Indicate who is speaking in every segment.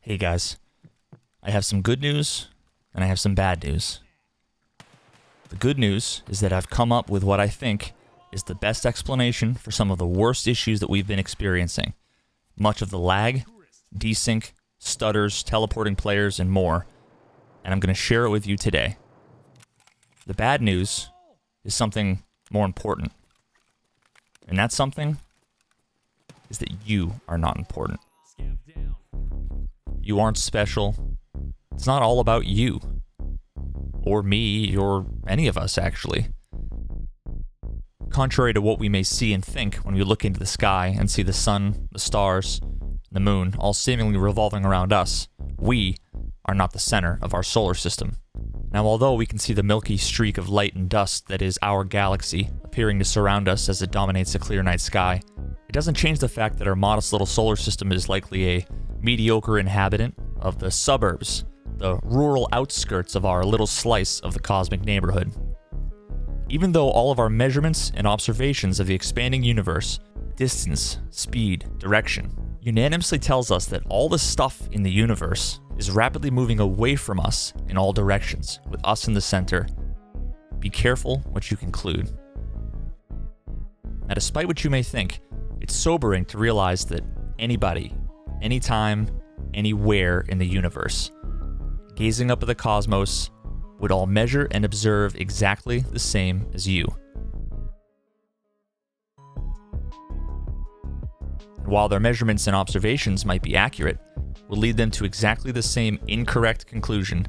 Speaker 1: Hey guys, I have some good news and I have some bad news. The good news is that I've come up with what I think is the best explanation for some of the worst issues that we've been experiencing. Much of the lag, desync, stutters, teleporting players, and more. And I'm going to share it with you today. The bad news is something more important. And that something is that you are not important. You aren't special. It's not all about you. Or me, or any of us, actually. Contrary to what we may see and think when we look into the sky and see the sun, the stars, the moon, all seemingly revolving around us, we are not the center of our solar system. Now, although we can see the milky streak of light and dust that is our galaxy, appearing to surround us as it dominates a clear night sky, it doesn't change the fact that our modest little solar system is likely a mediocre inhabitant of the suburbs, the rural outskirts of our little slice of the cosmic neighborhood. Even though all of our measurements and observations of the expanding universe, distance, speed, direction, unanimously tells us that all the stuff in the universe is rapidly moving away from us in all directions, with us in the center, be careful what you conclude. Now, despite what you may think, it's sobering to realize that anybody, anytime, anywhere in the universe, gazing up at the cosmos, would all measure and observe exactly the same as you. And while their measurements and observations might be accurate, will lead them to exactly the same incorrect conclusion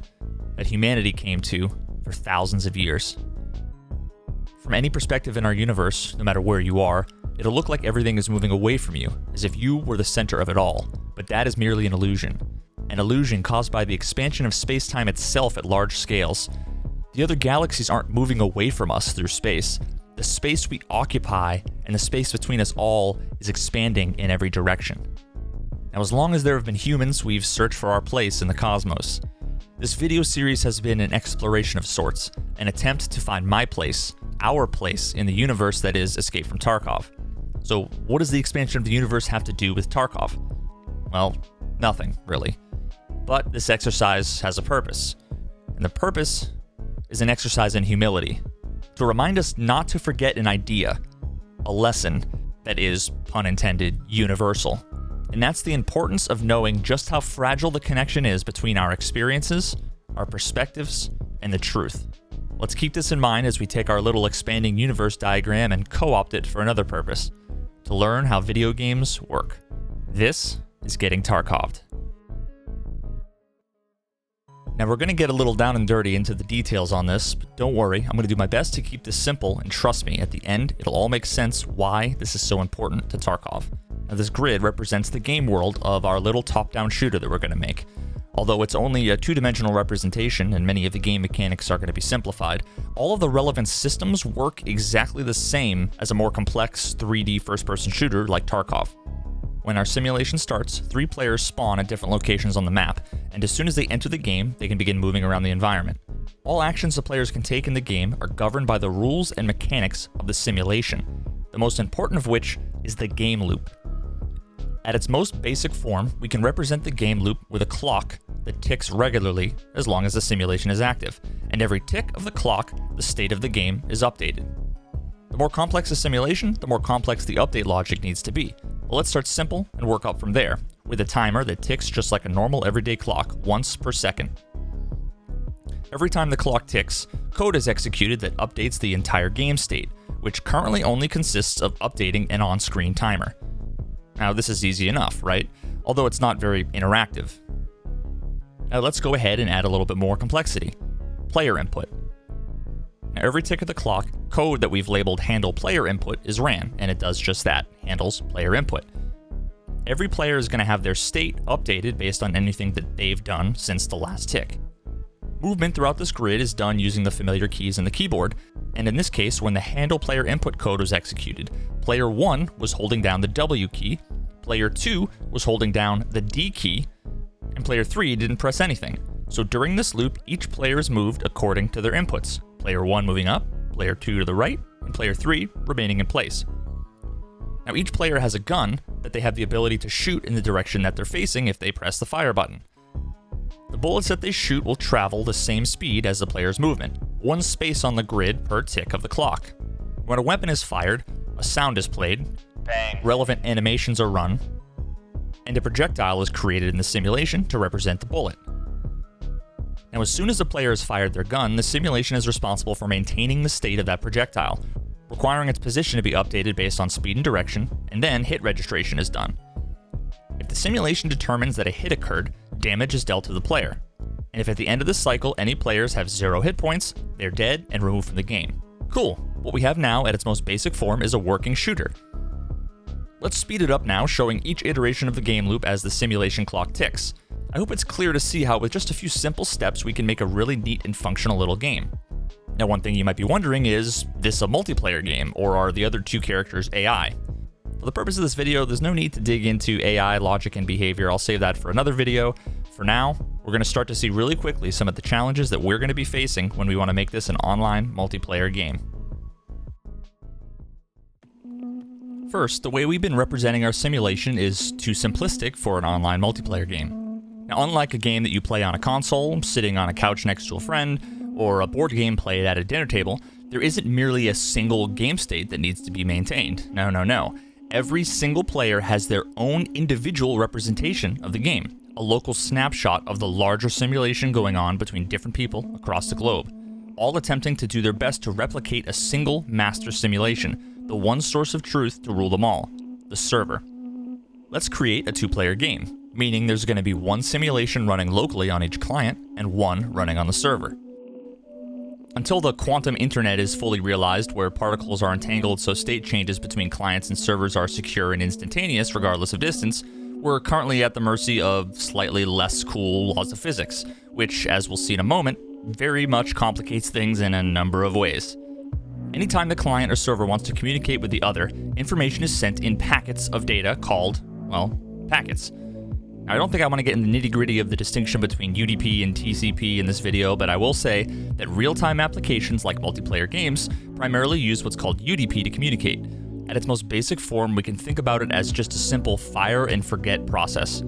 Speaker 1: that humanity came to for thousands of years. From any perspective in our universe, no matter where you are, it'll look like everything is moving away from you, as if you were the center of it all, but that is merely an illusion caused by the expansion of space-time itself at large scales. The other galaxies aren't moving away from us through space. The space we occupy and the space between us all is expanding in every direction. Now, as long as there have been humans, we've searched for our place in the cosmos. This video series has been an exploration of sorts, an attempt to find my place, our place in the universe that is Escape from Tarkov. So what does the expansion of the universe have to do with Tarkov? Well, nothing, really. But this exercise has a purpose. And the purpose is an exercise in humility, to remind us not to forget an idea, a lesson that is, pun intended, universal. And that's the importance of knowing just how fragile the connection is between our experiences, our perspectives, and the truth. Let's keep this in mind as we take our little expanding universe diagram and co-opt it for another purpose, to learn how video games work. This is Getting Tarkoved. Now, we're going to get a little down and dirty into the details on this, but don't worry, I'm going to do my best to keep this simple, and trust me, at the end, it'll all make sense why this is so important to Tarkov. Now, this grid represents the game world of our little top-down shooter that we're going to make. Although it's only a two-dimensional representation, and many of the game mechanics are going to be simplified, all of the relevant systems work exactly the same as a more complex 3D first-person shooter like Tarkov. When our simulation starts, 3 players spawn at different locations on the map, and as soon as they enter the game, they can begin moving around the environment. All actions the players can take in the game are governed by the rules and mechanics of the simulation, the most important of which is the game loop. At its most basic form, we can represent the game loop with a clock that ticks regularly as long as the simulation is active, and every tick of the clock, the state of the game is updated. The more complex the simulation, the more complex the update logic needs to be. Well, let's start simple and work up from there, with a timer that ticks just like a normal everyday clock, once per second. Every time the clock ticks, code is executed that updates the entire game state, which currently only consists of updating an on-screen timer. Now, this is easy enough, right? Although it's not very interactive. Now, let's go ahead and add a little bit more complexity. Player input. Now, every tick of the clock, code that we've labeled handle player input is ran, and it does just that, handles player input. Every player is going to have their state updated based on anything that they've done since the last tick. Movement throughout this grid is done using the familiar keys in the keyboard, and in this case, when the handle player input code was executed, player 1 was holding down the W key, player 2 was holding down the D key, and player 3 didn't press anything. So during this loop, each player is moved according to their inputs. Player 1 moving up, player 2 to the right, and player 3 remaining in place. Now, each player has a gun that they have the ability to shoot in the direction that they're facing if they press the fire button. The bullets that they shoot will travel the same speed as the player's movement, one space on the grid per tick of the clock. When a weapon is fired, a sound is played, bang, relevant animations are run, and a projectile is created in the simulation to represent the bullet. Now, as soon as the player has fired their gun, the simulation is responsible for maintaining the state of that projectile, requiring its position to be updated based on speed and direction, and then hit registration is done. If the simulation determines that a hit occurred, damage is dealt to the player. And if at the end of the cycle any players have 0 hit points, they're dead and removed from the game. Cool, what we have now at its most basic form is a working shooter. Let's speed it up now, showing each iteration of the game loop as the simulation clock ticks. I hope it's clear to see how with just a few simple steps we can make a really neat and functional little game. Now, one thing you might be wondering is this a multiplayer game, or are the other 2 characters AI? For the purpose of this video, there's no need to dig into AI logic and behavior. I'll save that for another video. For now, we're going to start to see really quickly some of the challenges that we're going to be facing when we want to make this an online multiplayer game. First, the way we've been representing our simulation is too simplistic for an online multiplayer game. Now, unlike a game that you play on a console, sitting on a couch next to a friend, or a board game played at a dinner table, there isn't merely a single game state that needs to be maintained. No. Every single player has their own individual representation of the game, a local snapshot of the larger simulation going on between different people across the globe, all attempting to do their best to replicate a single master simulation, the one source of truth to rule them all, the server. Let's create a 2-player game, meaning there's going to be one simulation running locally on each client and one running on the server. Until the quantum internet is fully realized, where particles are entangled so state changes between clients and servers are secure and instantaneous regardless of distance, we're currently at the mercy of slightly less cool laws of physics, which, as we'll see in a moment, very much complicates things in a number of ways. Anytime the client or server wants to communicate with the other, information is sent in packets of data called, well, packets. Now, I don't think I want to get in the nitty-gritty of the distinction between UDP and TCP in this video, but I will say that real-time applications like multiplayer games primarily use what's called UDP to communicate. At its most basic form, we can think about it as just a simple fire and forget process.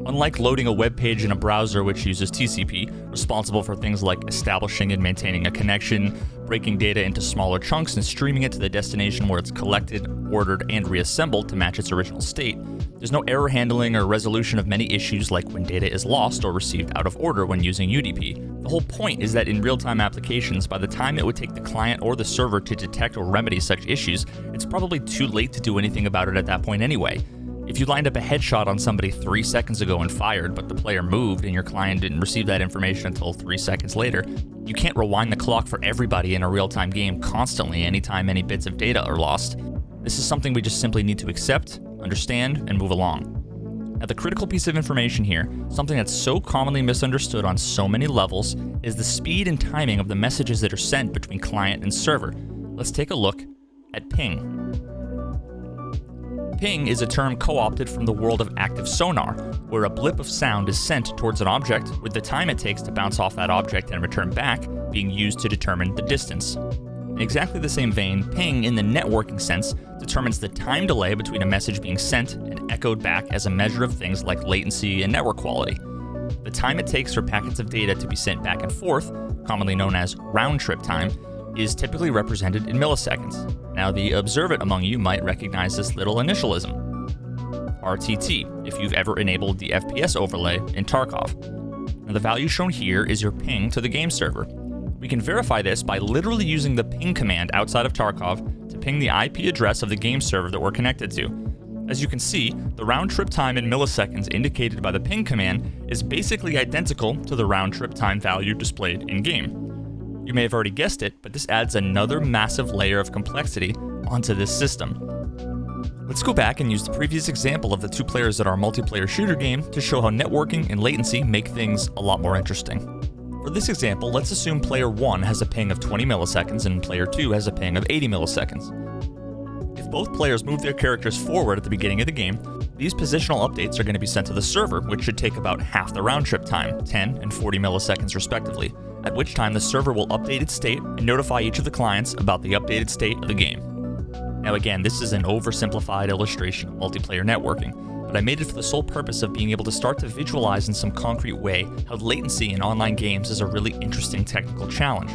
Speaker 1: Unlike loading a web page in a browser which uses TCP, responsible for things like establishing and maintaining a connection, breaking data into smaller chunks and streaming it to the destination where it's collected, ordered, and reassembled to match its original state, there's no error handling or resolution of many issues like when data is lost or received out of order when using UDP. The whole point is that in real-time applications, by the time it would take the client or the server to detect or remedy such issues, it's probably too late to do anything about it at that point anyway. If you lined up a headshot on somebody 3 seconds ago and fired, but the player moved and your client didn't receive that information until 3 seconds later, you can't rewind the clock for everybody in a real-time game constantly anytime any bits of data are lost. This is something we just simply need to accept, understand, and move along. Now, the critical piece of information here, something that's so commonly misunderstood on so many levels, is the speed and timing of the messages that are sent between client and server. Let's take a look at ping. Ping is a term co-opted from the world of active sonar, where a blip of sound is sent towards an object with the time it takes to bounce off that object and return back being used to determine the distance. In exactly the same vein, ping in the networking sense determines the time delay between a message being sent and echoed back as a measure of things like latency and network quality. The time it takes for packets of data to be sent back and forth, commonly known as round-trip time, is typically represented in milliseconds. Now, the observant among you might recognize this little initialism. RTT, if you've ever enabled the FPS overlay in Tarkoved. Now, the value shown here is your ping to the game server. We can verify this by literally using the ping command outside of Tarkov to ping the IP address of the game server that we're connected to. As you can see, the round-trip time in milliseconds indicated by the ping command is basically identical to the round-trip time value displayed in-game. You may have already guessed it, but this adds another massive layer of complexity onto this system. Let's go back and use the previous example of the 2 players at our multiplayer shooter game to show how networking and latency make things a lot more interesting. For this example, let's assume player 1 has a ping of 20 milliseconds and player 2 has a ping of 80 milliseconds. If both players move their characters forward at the beginning of the game, these positional updates are going to be sent to the server, which should take about half the round-trip time, 10 and 40 milliseconds respectively, at which time the server will update its state and notify each of the clients about the updated state of the game. Now again, this is an oversimplified illustration of multiplayer networking, but I made it for the sole purpose of being able to start to visualize in some concrete way how latency in online games is a really interesting technical challenge.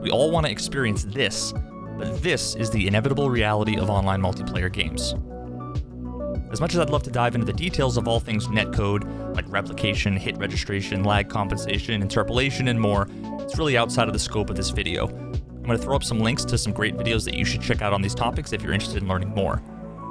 Speaker 1: We all want to experience this, but this is the inevitable reality of online multiplayer games. As much as I'd love to dive into the details of all things netcode, like replication, hit registration, lag compensation, interpolation, and more, it's really outside of the scope of this video. I'm going to throw up some links to some great videos that you should check out on these topics if you're interested in learning more.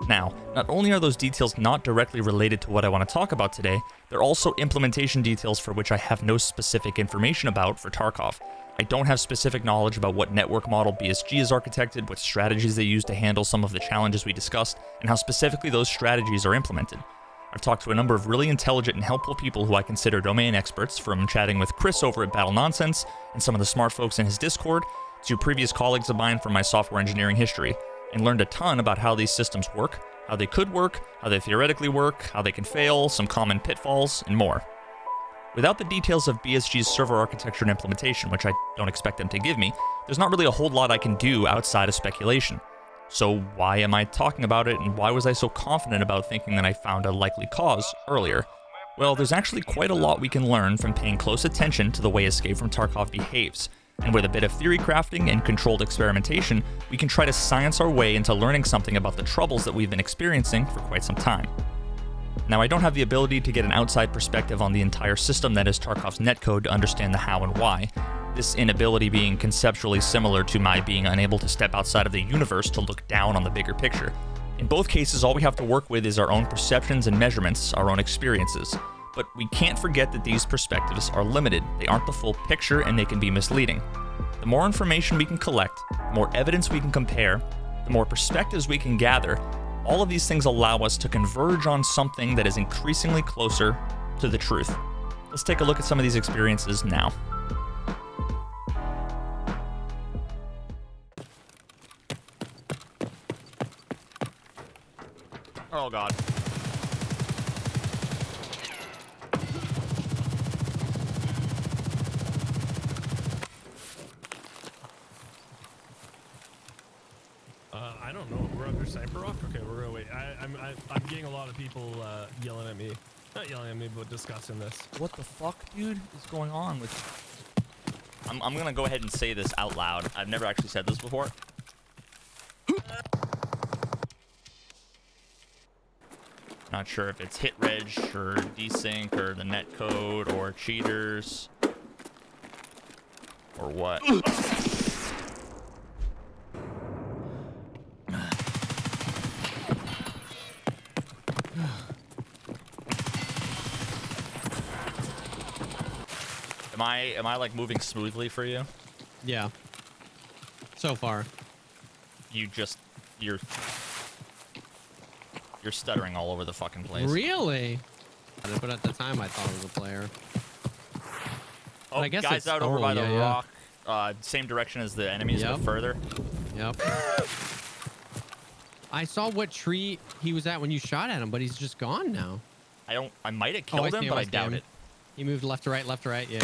Speaker 1: Now, not only are those details not directly related to what I want to talk about today, they're also implementation details for which I have no specific information about for Tarkov. I don't have specific knowledge about what network model BSG is architected, what strategies they use to handle some of the challenges we discussed, and how specifically those strategies are implemented. I've talked to a number of really intelligent and helpful people who I consider domain experts, from chatting with Chris over at Battle Nonsense and some of the smart folks in his Discord, to previous colleagues of mine from my software engineering history, and learned a ton about how these systems work, how they could work, how they theoretically work, how they can fail, some common pitfalls, and more. Without the details of BSG's server architecture and implementation, which I don't expect them to give me, there's not really a whole lot I can do outside of speculation. So why am I talking about it, and why was I so confident about thinking that I found a likely cause earlier? Well, there's actually quite a lot we can learn from paying close attention to the way Escape from Tarkov behaves. And with a bit of theory crafting and controlled experimentation, we can try to science our way into learning something about the troubles that we've been experiencing for quite some time. Now, I don't have the ability to get an outside perspective on the entire system that is Tarkov's netcode to understand the how and why, this inability being conceptually similar to my being unable to step outside of the universe to look down on the bigger picture. In both cases, all we have to work with is our own perceptions and measurements, our own experiences. But we can't forget that these perspectives are limited. They aren't the full picture, and they can be misleading. The more information we can collect, the more evidence we can compare, the more perspectives we can gather, all of these things allow us to converge on something that is increasingly closer to the truth. Let's take a look at some of these experiences now. Oh God.
Speaker 2: I don't know. We're under Cyber Rock? Okay, we're gonna wait. I'm getting a lot of people yelling at me. Not yelling at me, but discussing this.
Speaker 1: What the fuck, dude, is going on with... I'm gonna go ahead and say this out loud. I've never actually said this before. Not sure if it's hit reg or desync or the netcode or cheaters or what. Am I like moving smoothly for you?
Speaker 3: Yeah. So far.
Speaker 1: You're stuttering all over the fucking place.
Speaker 3: Really? But at the time I thought it was a player.
Speaker 1: Oh,
Speaker 3: I guess
Speaker 1: guys
Speaker 3: it's...
Speaker 1: out over by the
Speaker 3: yeah.
Speaker 1: rock. Same direction as the enemies, but further.
Speaker 3: Yep. I saw what tree he was at when you shot at him, but he's just gone now.
Speaker 1: I might have killed him, but I doubt it.
Speaker 3: He moved left to right, left to right. Yeah.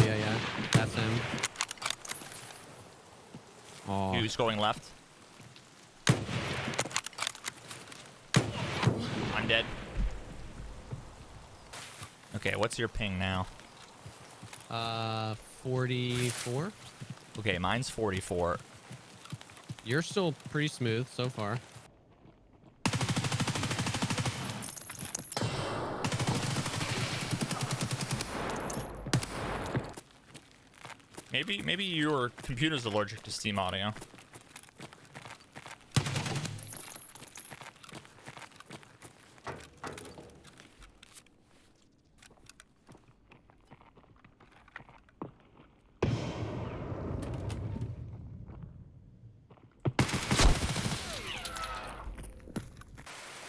Speaker 3: That's him. Oh.
Speaker 1: He was going left. I'm dead. Okay, what's your ping now?
Speaker 3: 44.
Speaker 1: Okay, mine's 44.
Speaker 3: You're still pretty smooth so far.
Speaker 1: Maybe your computer's allergic to Steam audio.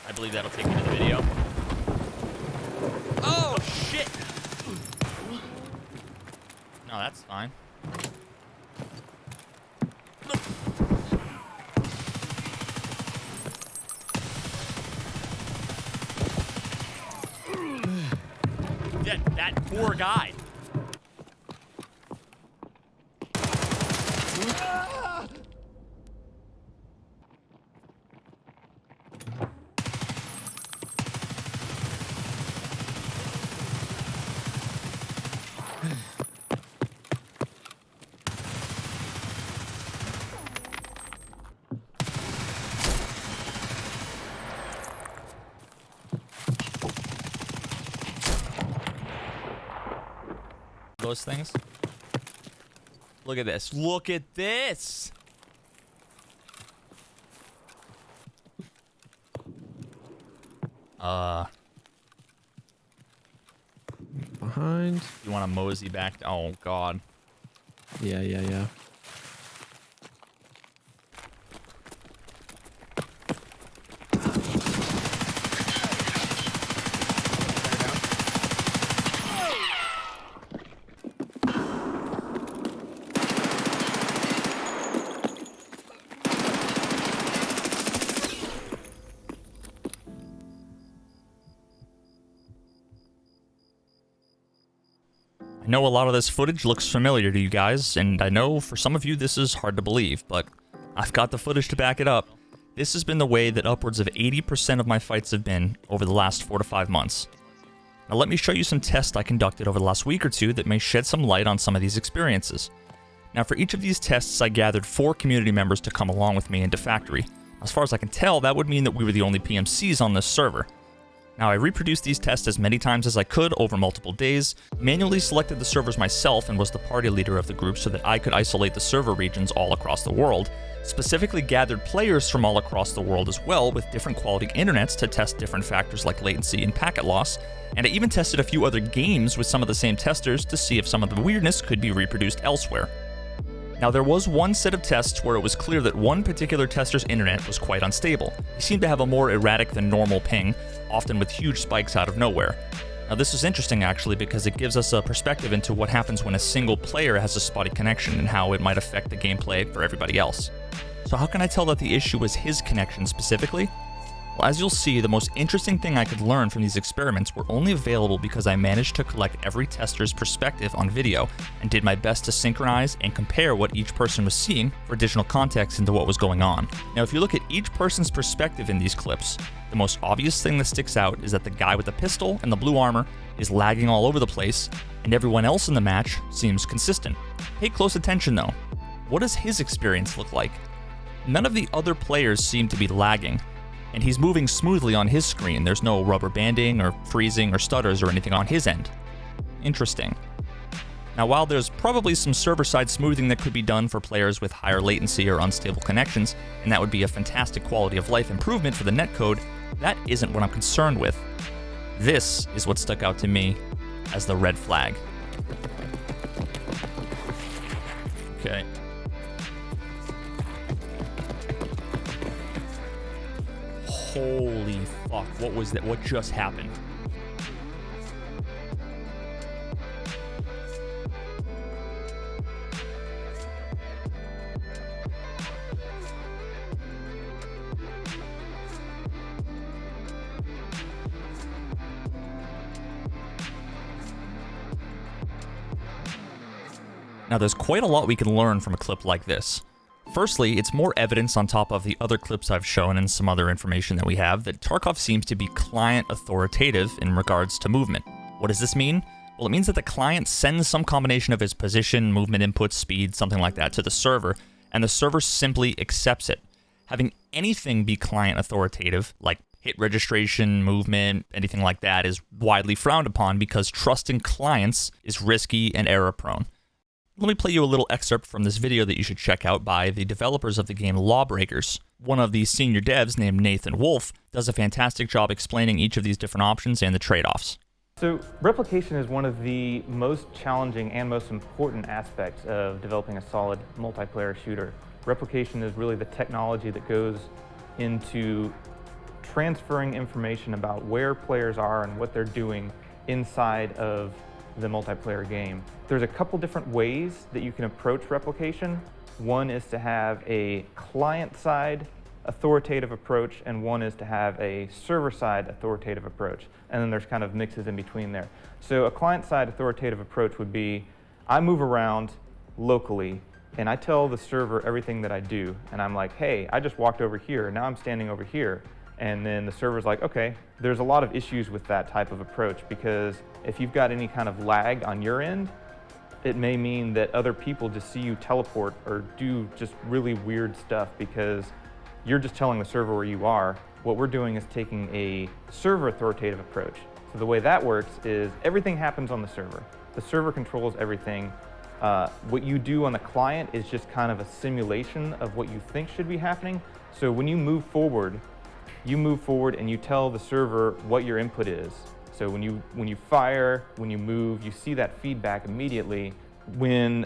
Speaker 1: I believe that'll take me to the video. Oh, shit! No, that's fine. That poor guy. those things. Look at this. Look at this.
Speaker 3: Behind.
Speaker 1: You want to mosey back? Oh, God.
Speaker 3: Yeah.
Speaker 1: I know a lot of this footage looks familiar to you guys, and I know for some of you this is hard to believe, but I've got the footage to back it up. This has been the way that upwards of 80% of my fights have been over the last 4 to 5 months. Now let me show you some tests I conducted over the last week or two that may shed some light on some of these experiences. Now for each of these tests I gathered 4 community members to come along with me into Factory. As far as I can tell, that would mean that we were the only PMCs on this server. Now, I reproduced these tests as many times as I could over multiple days, manually selected the servers myself and was the party leader of the group so that I could isolate the server regions all across the world, specifically gathered players from all across the world as well with different quality internets to test different factors like latency and packet loss, and I even tested a few other games with some of the same testers to see if some of the weirdness could be reproduced elsewhere. Now, there was one set of tests where it was clear that one particular tester's internet was quite unstable. He seemed to have a more erratic than normal ping, often with huge spikes out of nowhere. Now, this is interesting actually because it gives us a perspective into what happens when a single player has a spotty connection and how it might affect the gameplay for everybody else. So how can I tell that the issue was his connection specifically? Well, as you'll see, the most interesting thing I could learn from these experiments were only available because I managed to collect every tester's perspective on video and did my best to synchronize and compare what each person was seeing for additional context into what was going on. Now, if you look at each person's perspective in these clips, the most obvious thing that sticks out is that the guy with the pistol and the blue armor is lagging all over the place, and everyone else in the match seems consistent. Pay close attention though. What does his experience look like? None of the other players seem to be lagging, and he's moving smoothly on his screen. There's no rubber banding or freezing or stutters or anything on his end. Interesting. Now, while there's probably some server-side smoothing that could be done for players with higher latency or unstable connections, and that would be a fantastic quality of life improvement for the netcode, that isn't what I'm concerned with. This is what stuck out to me as the red flag. Okay. Holy fuck, what was that? What just happened? Now, there's quite a lot we can learn from a clip like this. Firstly, it's more evidence on top of the other clips I've shown and some other information that we have that Tarkoved seems to be client authoritative in regards to movement. What does this mean? Well, it means that the client sends some combination of his position, movement input, speed, something like that to the server, and the server simply accepts it. Having anything be client authoritative, like hit registration, movement, anything like that, is widely frowned upon because trusting clients is risky and error prone. Let me play you a little excerpt from this video that you should check out by the developers of the game Lawbreakers. One of the senior devs named Nathan Wolf does a fantastic job explaining each of these different options and the trade-offs.
Speaker 4: So replication is one of the most challenging and most important aspects of developing a solid multiplayer shooter. Replication is really the technology that goes into transferring information about where players are and what they're doing inside of the multiplayer game. There's a couple different ways that you can approach replication. One is to have a client-side authoritative approach, and one is to have a server-side authoritative approach. And then there's kind of mixes in between there. So a client-side authoritative approach would be, I move around locally, and I tell the server everything that I do. And I'm like, hey, I just walked over here, now I'm standing over here. And then the server's like, okay, there's a lot of issues with that type of approach, because if you've got any kind of lag on your end, it may mean that other people just see you teleport or do just really weird stuff because you're just telling the server where you are. What we're doing is taking a server authoritative approach. So So the way that works is everything happens on the server. The server controls everything. What you do on the client is just kind of a simulation of what you think should be happening. So when you move forward and you tell the server what your input is. So when you fire, when you move, you see that feedback immediately. When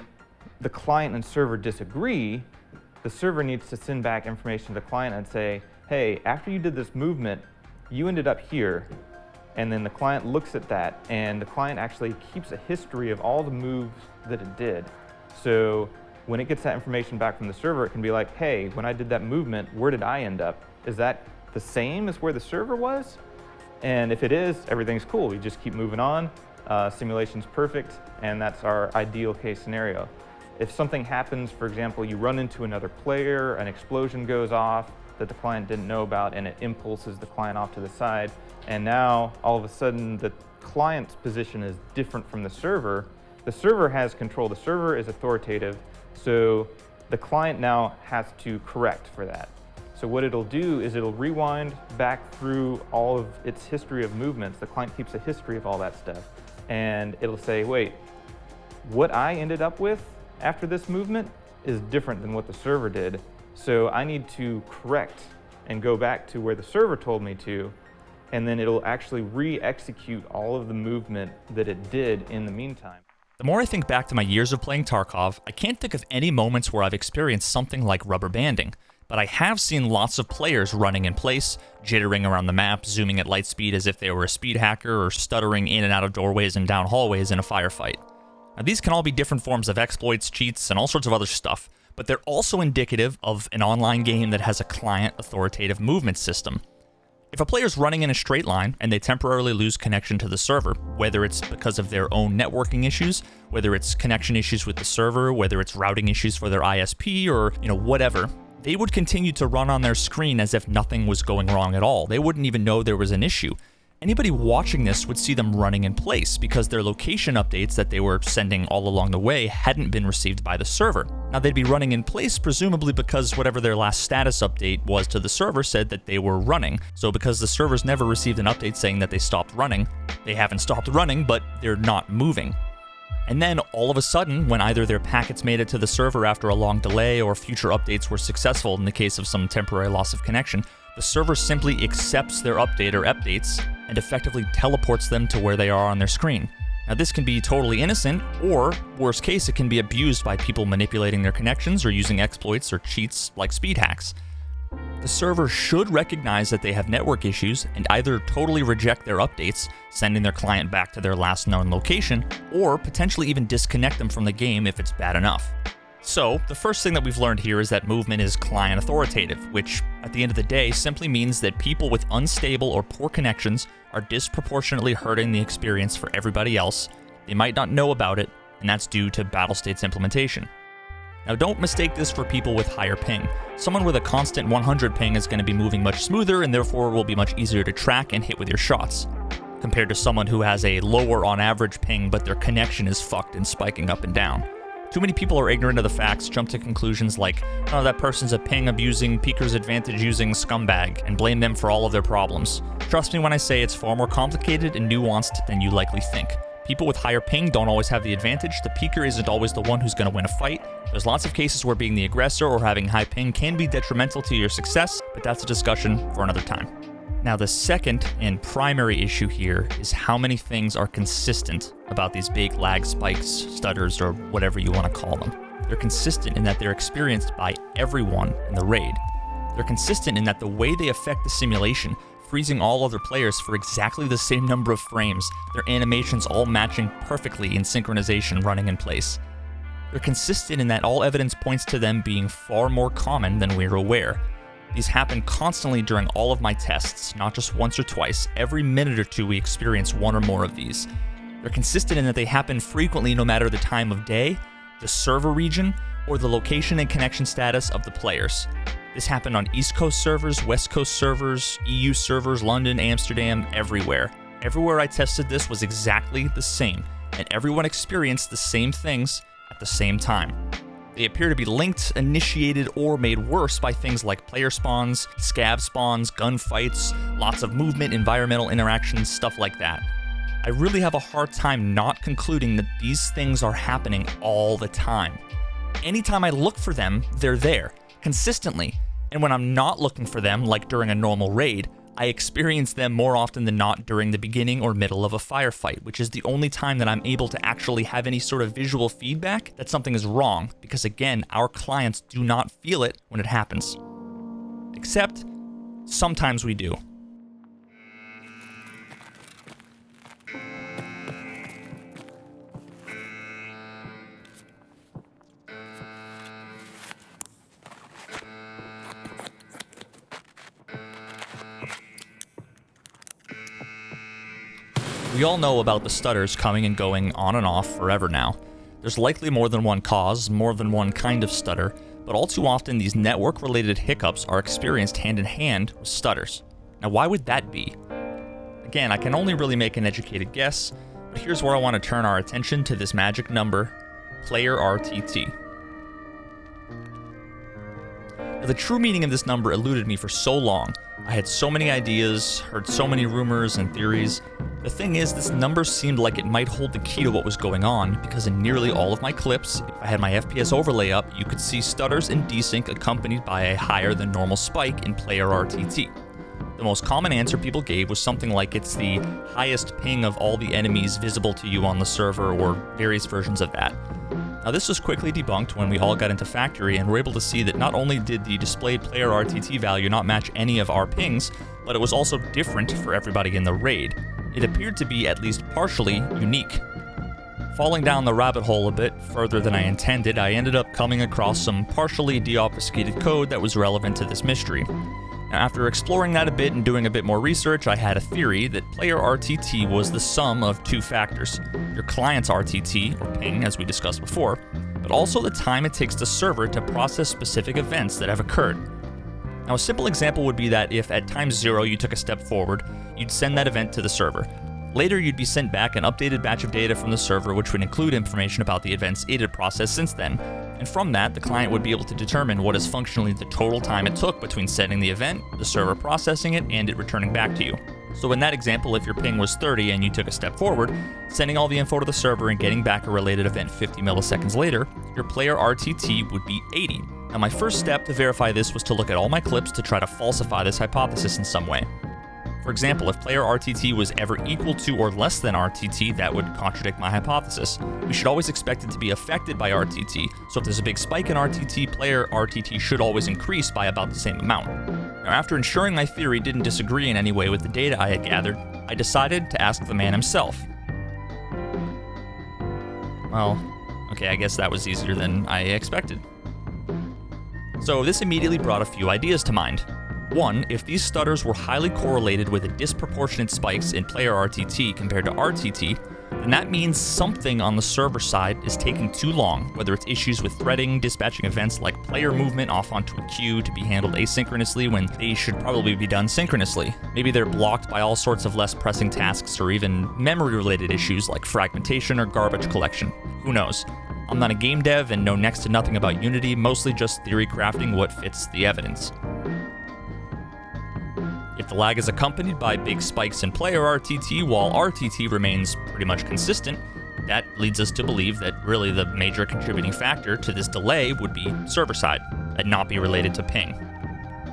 Speaker 4: the client and server disagree, the server needs to send back information to the client and say, hey, after you did this movement, you ended up here. And then the client looks at that, and the client actually keeps a history of all the moves that it did. So when it gets that information back from the server, it can be like, hey, when I did that movement, where did I end up? Is that the same as where the server was? And if it is, everything's cool. We just keep moving on. Simulation's perfect, and that's our ideal case scenario. If something happens, for example, you run into another player, an explosion goes off that the client didn't know about, and it impulses the client off to the side, and now all of a sudden the client's position is different from the server. The server has control. The server is authoritative, so the client now has to correct for that. So what it'll do is it'll rewind back through all of its history of movements. The client keeps a history of all that stuff, and it'll say, wait, what I ended up with after this movement is different than what the server did. So I need to correct and go back to where the server told me to, and then it'll actually re-execute all of the movement that it did in the meantime.
Speaker 1: The more I think back to my years of playing Tarkov, I can't think of any moments where I've experienced something like rubber banding, but I have seen lots of players running in place, jittering around the map, zooming at light speed as if they were a speed hacker, or stuttering in and out of doorways and down hallways in a firefight. Now, these can all be different forms of exploits, cheats, and all sorts of other stuff, but they're also indicative of an online game that has a client authoritative movement system. If a player's running in a straight line and they temporarily lose connection to the server, whether it's because of their own networking issues, whether it's connection issues with the server, whether it's routing issues for their ISP, or whatever, they would continue to run on their screen as if nothing was going wrong at all. They wouldn't even know there was an issue. Anybody watching this would see them running in place because their location updates that they were sending all along the way hadn't been received by the server. Now, they'd be running in place presumably because whatever their last status update was to the server said that they were running. So because the servers never received an update saying that they stopped running, they haven't stopped running, but they're not moving. And then all of a sudden, when either their packets made it to the server after a long delay or future updates were successful in the case of some temporary loss of connection, the server simply accepts their update or updates and effectively teleports them to where they are on their screen. Now, this can be totally innocent, or worst case, it can be abused by people manipulating their connections or using exploits or cheats like speed hacks. The server should recognize that they have network issues and either totally reject their updates, sending their client back to their last known location, or potentially even disconnect them from the game if it's bad enough. So, the first thing that we've learned here is that movement is client authoritative, which, at the end of the day, simply means that people with unstable or poor connections are disproportionately hurting the experience for everybody else. They might not know about it, and that's due to BattleState's implementation. Now, don't mistake this for people with higher ping. Someone with a constant 100 ping is going to be moving much smoother and therefore will be much easier to track and hit with your shots, compared to someone who has a lower on average ping but their connection is fucked and spiking up and down. Too many people are ignorant of the facts, jump to conclusions like, oh, that person's a ping abusing, peeker's advantage using scumbag, and blame them for all of their problems. Trust me when I say it's far more complicated and nuanced than you likely think. People with higher ping don't always have the advantage. The peeker isn't always the one who's going to win a fight. There's lots of cases where being the aggressor or having high ping can be detrimental to your success, but that's a discussion for another time. Now, the second and primary issue here is how many things are consistent about these big lag spikes, stutters, or whatever you want to call them. They're consistent in that they're experienced by everyone in the raid. They're consistent in that the way they affect the simulation, freezing all other players for exactly the same number of frames, their animations all matching perfectly in synchronization running in place. They're consistent in that all evidence points to them being far more common than we're aware. These happen constantly during all of my tests, not just once or twice. Every minute or two we experience one or more of these. They're consistent in that they happen frequently no matter the time of day, the server region, or the location and connection status of the players. This happened on East Coast servers, West Coast servers, EU servers, London, Amsterdam, everywhere. Everywhere I tested this was exactly the same, and everyone experienced the same things at the same time. They appear to be linked, initiated, or made worse by things like player spawns, scav spawns, gunfights, lots of movement, environmental interactions, stuff like that. I really have a hard time not concluding that these things are happening all the time. Anytime I look for them, they're there, consistently. And when I'm not looking for them, like during a normal raid, I experience them more often than not during the beginning or middle of a firefight, which is the only time that I'm able to actually have any sort of visual feedback that something is wrong, because again, our clients do not feel it when it happens. Except, sometimes we do. We all know about the stutters coming and going on and off forever now. There's likely more than one cause, more than one kind of stutter, but all too often these network-related hiccups are experienced hand in hand with stutters. Now why would that be? Again, I can only really make an educated guess, but here's where I want to turn our attention to this magic number, PlayerRTT. Now, the true meaning of this number eluded me for so long. I had so many ideas, heard so many rumors and theories. The thing is, this number seemed like it might hold the key to what was going on, because in nearly all of my clips, if I had my FPS overlay up, you could see stutters and desync accompanied by a higher than normal spike in PlayerRTT. The most common answer people gave was something like it's the highest ping of all the enemies visible to you on the server, or various versions of that. Now this was quickly debunked when we all got into Factory and were able to see that not only did the displayed PlayerRTT value not match any of our pings, but it was also different for everybody in the raid. It appeared to be at least partially unique. Falling down the rabbit hole a bit further than I intended, I ended up coming across some partially deobfuscated code that was relevant to this mystery. Now, after exploring that a bit and doing a bit more research, I had a theory that PlayerRTT was the sum of two factors: your client's RTT, or ping, as we discussed before, but also the time it takes the server to process specific events that have occurred. Now, a simple example would be that if at time 0 you took a step forward, you'd send that event to the server. Later, you'd be sent back an updated batch of data from the server, which would include information about the events it had processed since then. And from that, the client would be able to determine what is functionally the total time it took between sending the event, the server processing it, and it returning back to you. So in that example, if your ping was 30 and you took a step forward, sending all the info to the server and getting back a related event 50 milliseconds later, your PlayerRTT would be 80. Now, my first step to verify this was to look at all my clips to try to falsify this hypothesis in some way. For example, if PlayerRTT was ever equal to or less than RTT, that would contradict my hypothesis. We should always expect it to be affected by RTT, so if there's a big spike in RTT, PlayerRTT should always increase by about the same amount. Now, after ensuring my theory didn't disagree in any way with the data I had gathered, I decided to ask the man himself. Well, okay, I guess that was easier than I expected. So this immediately brought a few ideas to mind. One, if these stutters were highly correlated with a disproportionate spikes in PlayerRTT compared to RTT, then that means something on the server side is taking too long, whether it's issues with threading, dispatching events like player movement off onto a queue to be handled asynchronously when they should probably be done synchronously. Maybe they're blocked by all sorts of less pressing tasks, or even memory-related issues like fragmentation or garbage collection. Who knows? I'm not a game dev and know next to nothing about Unity, mostly just theory crafting what fits the evidence. If the lag is accompanied by big spikes in PlayerRTT while RTT remains pretty much consistent, that leads us to believe that really the major contributing factor to this delay would be server-side, and not be related to ping.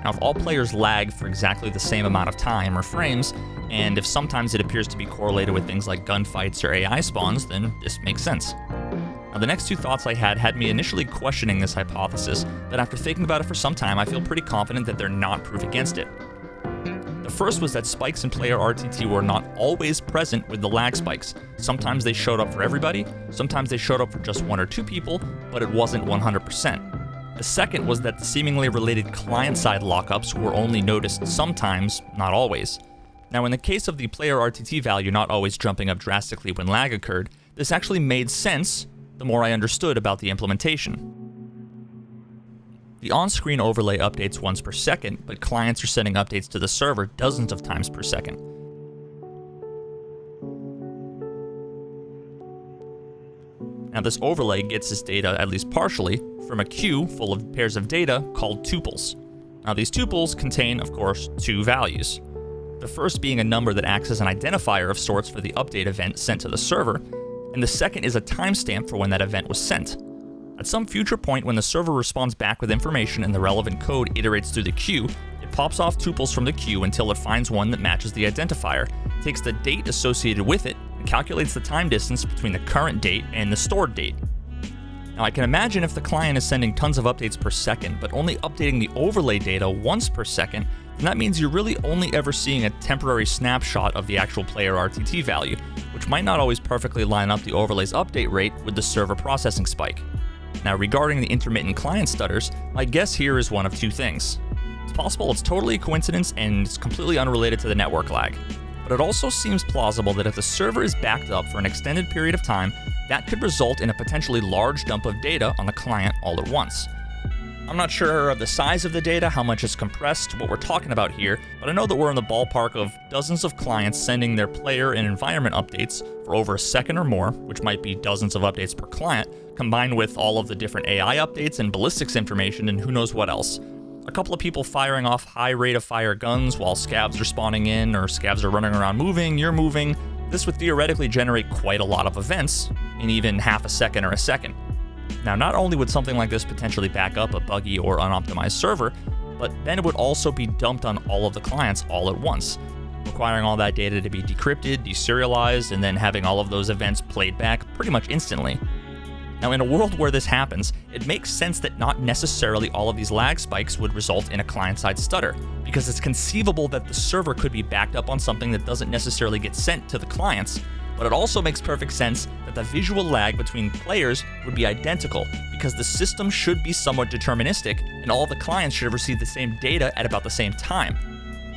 Speaker 1: Now, if all players lag for exactly the same amount of time or frames, and if sometimes it appears to be correlated with things like gunfights or AI spawns, then this makes sense. Now, the next two thoughts I had me initially questioning this hypothesis, but after thinking about it for some time, I feel pretty confident that they're not proof against it. The first was that spikes in PlayerRTT were not always present with the lag spikes. Sometimes they showed up for everybody, sometimes they showed up for just one or two people, but it wasn't 100%. The second was that the seemingly related client-side lockups were only noticed sometimes, not always. Now, in the case of the PlayerRTT value not always jumping up drastically when lag occurred, this actually made sense the more I understood about the implementation. The on-screen overlay updates once per second, but clients are sending updates to the server dozens of times per second. Now, this overlay gets its data, at least partially, from a queue full of pairs of data called tuples. Now, these tuples contain, of course, two values. the first being a number that acts as an identifier of sorts for the update event sent to the server, and the second is a timestamp for when that event was sent. At some future point when the server responds back with information and the relevant code iterates through the queue, it pops off tuples from the queue until it finds one that matches the identifier, takes the date associated with it, and calculates the time distance between the current date and the stored date. Now I can imagine if the client is sending tons of updates per second, but only updating the overlay data once per second, then that means you're really only ever seeing a temporary snapshot of the actual PlayerRTT value, which might not always perfectly line up the overlay's update rate with the server processing spike. Now regarding the intermittent client stutters, my guess here is one of two things. It's possible it's totally a coincidence and it's completely unrelated to the network lag. But it also seems plausible that if the server is backed up for an extended period of time, that could result in a potentially large dump of data on the client all at once. I'm not sure of the size of the data, how much is compressed, what we're talking about here, but I know that we're in the ballpark of dozens of clients sending their player and environment updates for over a second or more, which might be dozens of updates per client, combined with all of the different AI updates and ballistics information and who knows what else. A couple of people firing off high rate of fire guns while scavs are spawning in or scavs are running around moving, you're moving. This would theoretically generate quite a lot of events in even half a second or a second. Now, not only would something like this potentially back up a buggy or unoptimized server, but then it would also be dumped on all of the clients all at once, requiring all that data to be decrypted, deserialized, and then having all of those events played back pretty much instantly. Now, in a world where this happens, it makes sense that not necessarily all of these lag spikes would result in a client-side stutter, because it's conceivable that the server could be backed up on something that doesn't necessarily get sent to the clients. But it also makes perfect sense that the visual lag between players would be identical, because the system should be somewhat deterministic, and all the clients should have received the same data at about the same time.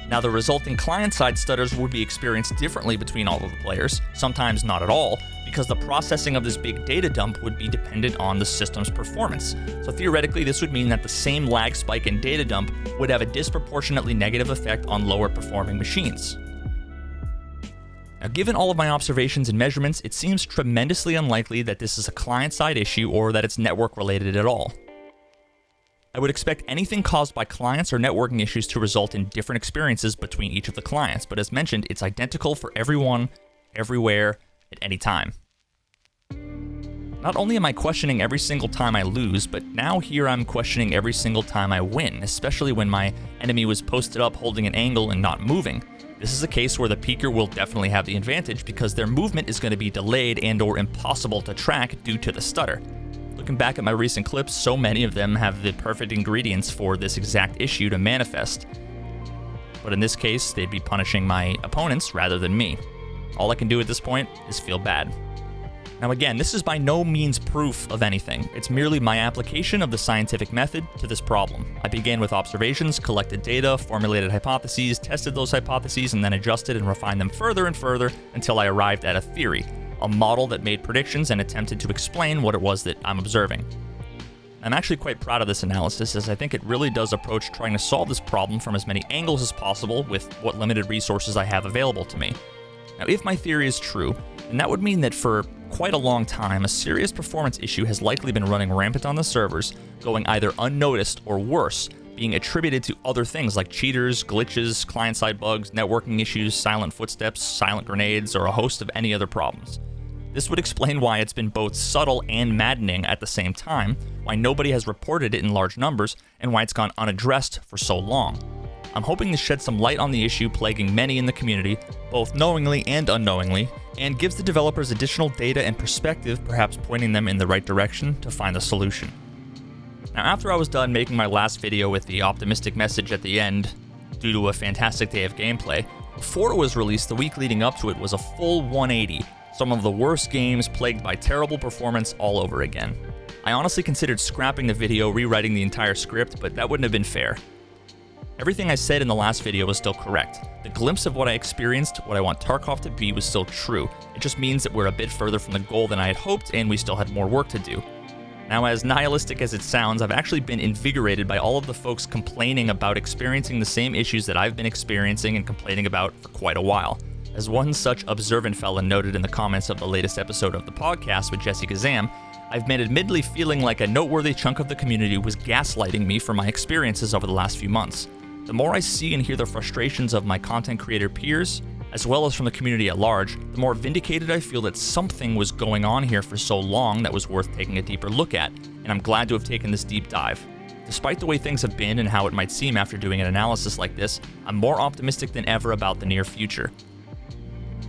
Speaker 1: Now, the resulting client-side stutters would be experienced differently between all of the players, sometimes not at all, because the processing of this big data dump would be dependent on the system's performance. So theoretically, this would mean that the same lag spike and data dump would have a disproportionately negative effect on lower performing machines. Now, given all of my observations and measurements, it seems tremendously unlikely that this is a client-side issue or that it's network-related at all. I would expect anything caused by clients or networking issues to result in different experiences between each of the clients, but as mentioned, it's identical for everyone, everywhere, at any time. Not only am I questioning every single time I lose, but now here I'm questioning every single time I win, especially when my enemy was posted up holding an angle and not moving. This is a case where the peeker will definitely have the advantage because their movement is going to be delayed and or impossible to track due to the stutter. Looking back at my recent clips, so many of them have the perfect ingredients for this exact issue to manifest. But in this case, they'd be punishing my opponents rather than me. All I can do at this point is feel bad. Now again, this is by no means proof of anything. It's merely my application of the scientific method to this problem. I began with observations, collected data, formulated hypotheses, tested those hypotheses, and then adjusted and refined them further and further until I arrived at a theory, a model that made predictions and attempted to explain what it was that I'm observing. I'm actually quite proud of this analysis, as I think it really does approach trying to solve this problem from as many angles as possible with what limited resources I have available to me. Now, if my theory is true, then that would mean that for quite a long time, a serious performance issue has likely been running rampant on the servers, going either unnoticed or worse, being attributed to other things like cheaters, glitches, client-side bugs, networking issues, silent footsteps, silent grenades, or a host of any other problems. This would explain why it's been both subtle and maddening at the same time, why nobody has reported it in large numbers, and why it's gone unaddressed for so long. I'm hoping to shed some light on the issue plaguing many in the community, both knowingly and unknowingly, and gives the developers additional data and perspective, perhaps pointing them in the right direction to find the solution. Now, after I was done making my last video with the optimistic message at the end, due to a fantastic day of gameplay, before it was released, the week leading up to it was a full 180, some of the worst games plagued by terrible performance all over again. I honestly considered scrapping the video, rewriting the entire script, but that wouldn't have been fair. Everything I said in the last video was still correct. The glimpse of what I experienced, what I want Tarkoved to be, was still true. It just means that we're a bit further from the goal than I had hoped, and we still had more work to do. Now, as nihilistic as it sounds, I've actually been invigorated by all of the folks complaining about experiencing the same issues that I've been experiencing and complaining about for quite a while. As one such observant fella noted in the comments of the latest episode of the podcast with Jesse Kazam, I've been admittedly feeling like a noteworthy chunk of the community was gaslighting me for my experiences over the last few months. The more I see and hear the frustrations of my content creator peers, as well as from the community at large, the more vindicated I feel that something was going on here for so long that was worth taking a deeper look at, and I'm glad to have taken this deep dive. Despite the way things have been and how it might seem after doing an analysis like this, I'm more optimistic than ever about the near future.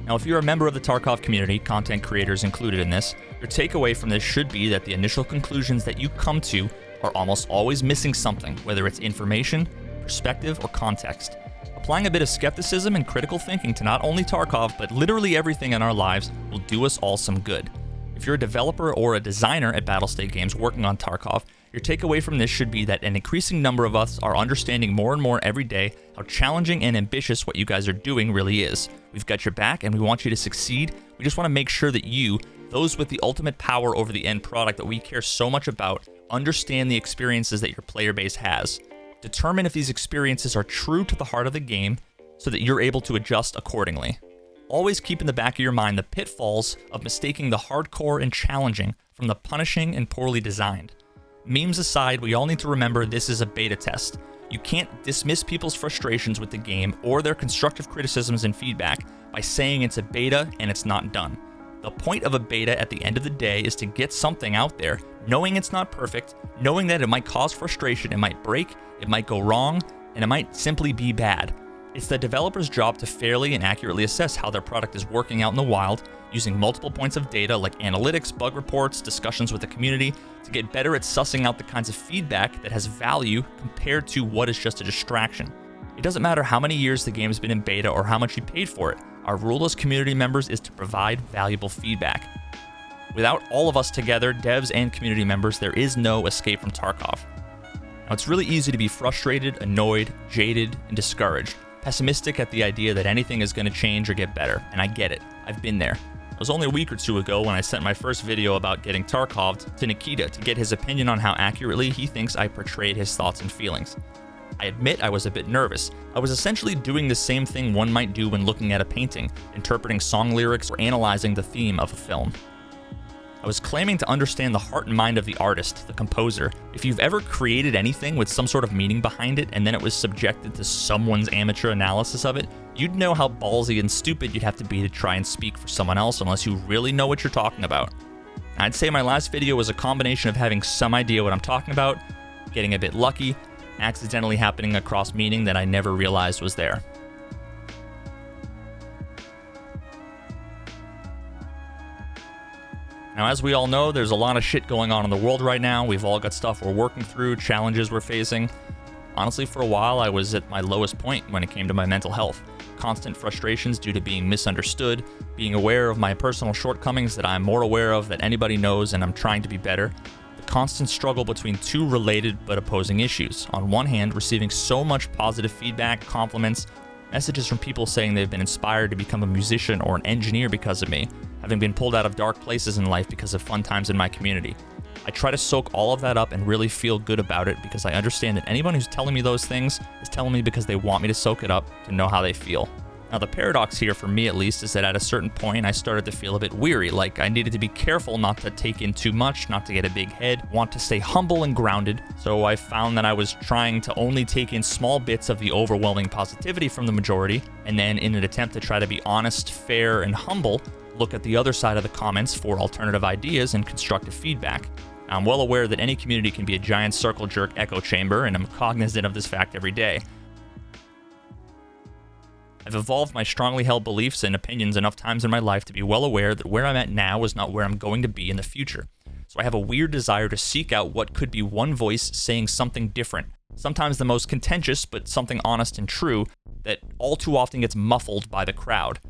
Speaker 1: Now, if you're a member of the Tarkoved community, content creators included in this, your takeaway from this should be that the initial conclusions that you come to are almost always missing something, whether it's information, perspective, or context. Applying a bit of skepticism and critical thinking to not only Tarkov, but literally everything in our lives will do us all some good. If you're a developer or a designer at Battlestate Games working on Tarkov, your takeaway from this should be that an increasing number of us are understanding more and more every day how challenging and ambitious what you guys are doing really is. We've got your back and we want you to succeed. We just want to make sure that you, those with the ultimate power over the end product that we care so much about, understand the experiences that your player base has. Determine if these experiences are true to the heart of the game so that you're able to adjust accordingly. Always keep in the back of your mind the pitfalls of mistaking the hardcore and challenging from the punishing and poorly designed. Memes aside, we all need to remember this is a beta test. You can't dismiss people's frustrations with the game or their constructive criticisms and feedback by saying it's a beta and it's not done. The point of a beta at the end of the day is to get something out there, knowing it's not perfect, knowing that it might cause frustration, it might break, it might go wrong, and it might simply be bad. It's the developer's job to fairly and accurately assess how their product is working out in the wild, using multiple points of data like analytics, bug reports, discussions with the community, to get better at sussing out the kinds of feedback that has value compared to what is just a distraction. It doesn't matter how many years the game's been in beta or how much you paid for it. Our rule as community members is to provide valuable feedback. Without all of us together, devs and community members, there is no escape from Tarkov. Now, it's really easy to be frustrated, annoyed, jaded, and discouraged, pessimistic at the idea that anything is going to change or get better, and I get it. I've been there. It was only a week or two ago when I sent my first video about getting Tarkoved to Nikita to get his opinion on how accurately he thinks I portrayed his thoughts and feelings. I admit I was a bit nervous. I was essentially doing the same thing one might do when looking at a painting, interpreting song lyrics, or analyzing the theme of a film. I was claiming to understand the heart and mind of the artist, the composer. If you've ever created anything with some sort of meaning behind it and then it was subjected to someone's amateur analysis of it, you'd know how ballsy and stupid you'd have to be to try and speak for someone else unless you really know what you're talking about. I'd say my last video was a combination of having some idea what I'm talking about, getting a bit lucky, accidentally happening across meaning that I never realized was there. Now, as we all know, there's a lot of shit going on in the world right now. We've all got stuff we're working through, challenges we're facing. Honestly, for a while, I was at my lowest point when it came to my mental health. Constant frustrations due to being misunderstood, being aware of my personal shortcomings that I'm more aware of than anybody knows, and I'm trying to be better. The constant struggle between two related but opposing issues. On one hand, receiving so much positive feedback, compliments, messages from people saying they've been inspired to become a musician or an engineer because of me, having been pulled out of dark places in life because of fun times in my community. I try to soak all of that up and really feel good about it because I understand that anyone who's telling me those things is telling me because they want me to soak it up to know how they feel. Now, the paradox here, for me at least, is that at a certain point I started to feel a bit weary, like I needed to be careful not to take in too much, not to get a big head, want to stay humble and grounded. So I found that I was trying to only take in small bits of the overwhelming positivity from the majority, and then in an attempt to try to be honest, fair, and humble, look at the other side of the comments for alternative ideas and constructive feedback. I'm well aware that any community can be a giant circle jerk echo chamber, and I'm cognizant of this fact every day. I've evolved my strongly held beliefs and opinions enough times in my life to be well aware that where I'm at now is not where I'm going to be in the future. So I have a weird desire to seek out what could be one voice saying something different, sometimes the most contentious, but something honest and true that all too often gets muffled by the crowd.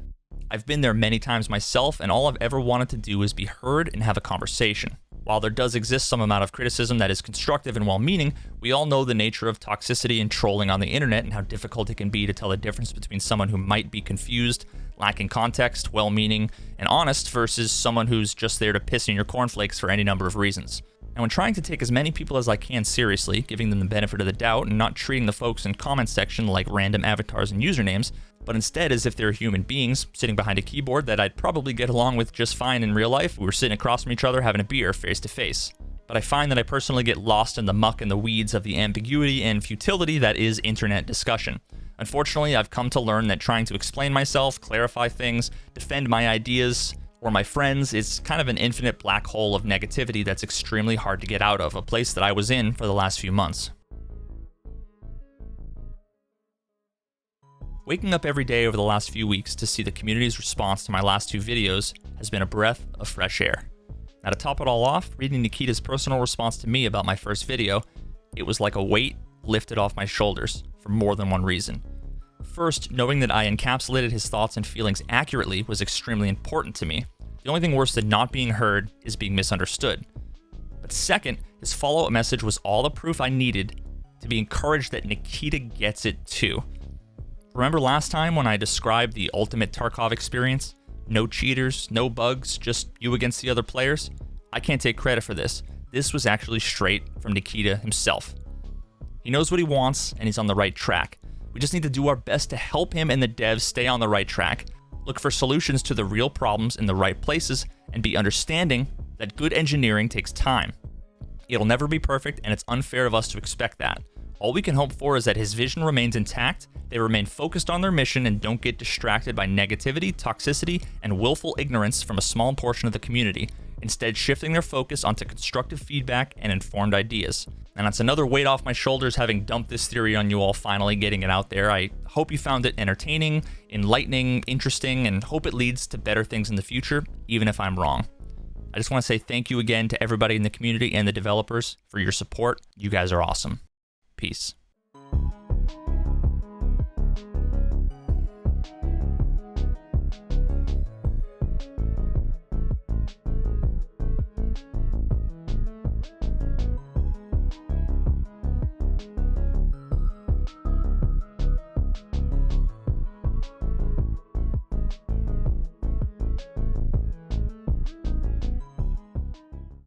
Speaker 1: I've been there many times myself, and all I've ever wanted to do is be heard and have a conversation. While there does exist some amount of criticism that is constructive and well-meaning, we all know the nature of toxicity and trolling on the internet and how difficult it can be to tell the difference between someone who might be confused, lacking context, well-meaning, and honest versus someone who's just there to piss in your cornflakes for any number of reasons. And when trying to take as many people as I can seriously, giving them the benefit of the doubt and not treating the folks in comment section like random avatars and usernames, but instead as if they're human beings sitting behind a keyboard that I'd probably get along with just fine in real life, we were sitting across from each other having a beer face to face. but I find that I personally get lost in the muck and the weeds of the ambiguity and futility that is internet discussion. Unfortunately, I've come to learn that trying to explain myself, clarify things, defend my ideas, or my friends is kind of an infinite black hole of negativity that's extremely hard to get out of, a place that I was in for the last few months. Waking up every day over the last few weeks to see the community's response to my last 2 videos has been a breath of fresh air. Now to top it all off, reading Nikita's personal response to me about my first video, it was like a weight lifted off my shoulders for more than one reason. First, knowing that I encapsulated his thoughts and feelings accurately was extremely important to me. The only thing worse than not being heard is being misunderstood. But second, his follow-up message was all the proof I needed to be encouraged that Nikita gets it too. Remember last time when I described the ultimate Tarkoved experience? No cheaters, no bugs, just you against the other players? I can't take credit for this. This was actually straight from Nikita himself. He knows what he wants, and he's on the right track. We just need to do our best to help him and the devs stay on the right track, look for solutions to the real problems in the right places, and be understanding that good engineering takes time. It'll never be perfect, and it's unfair of us to expect that. All we can hope for is that his vision remains intact, they remain focused on their mission, and don't get distracted by negativity, toxicity, and willful ignorance from a small portion of the community, instead shifting their focus onto constructive feedback and informed ideas. And that's another weight off my shoulders having dumped this theory on you all, finally getting it out there. I hope you found it entertaining, enlightening, interesting, and hope it leads to better things in the future, even if I'm wrong. I just want to say thank you again to everybody in the community and the developers for your support. You guys are awesome. Peace.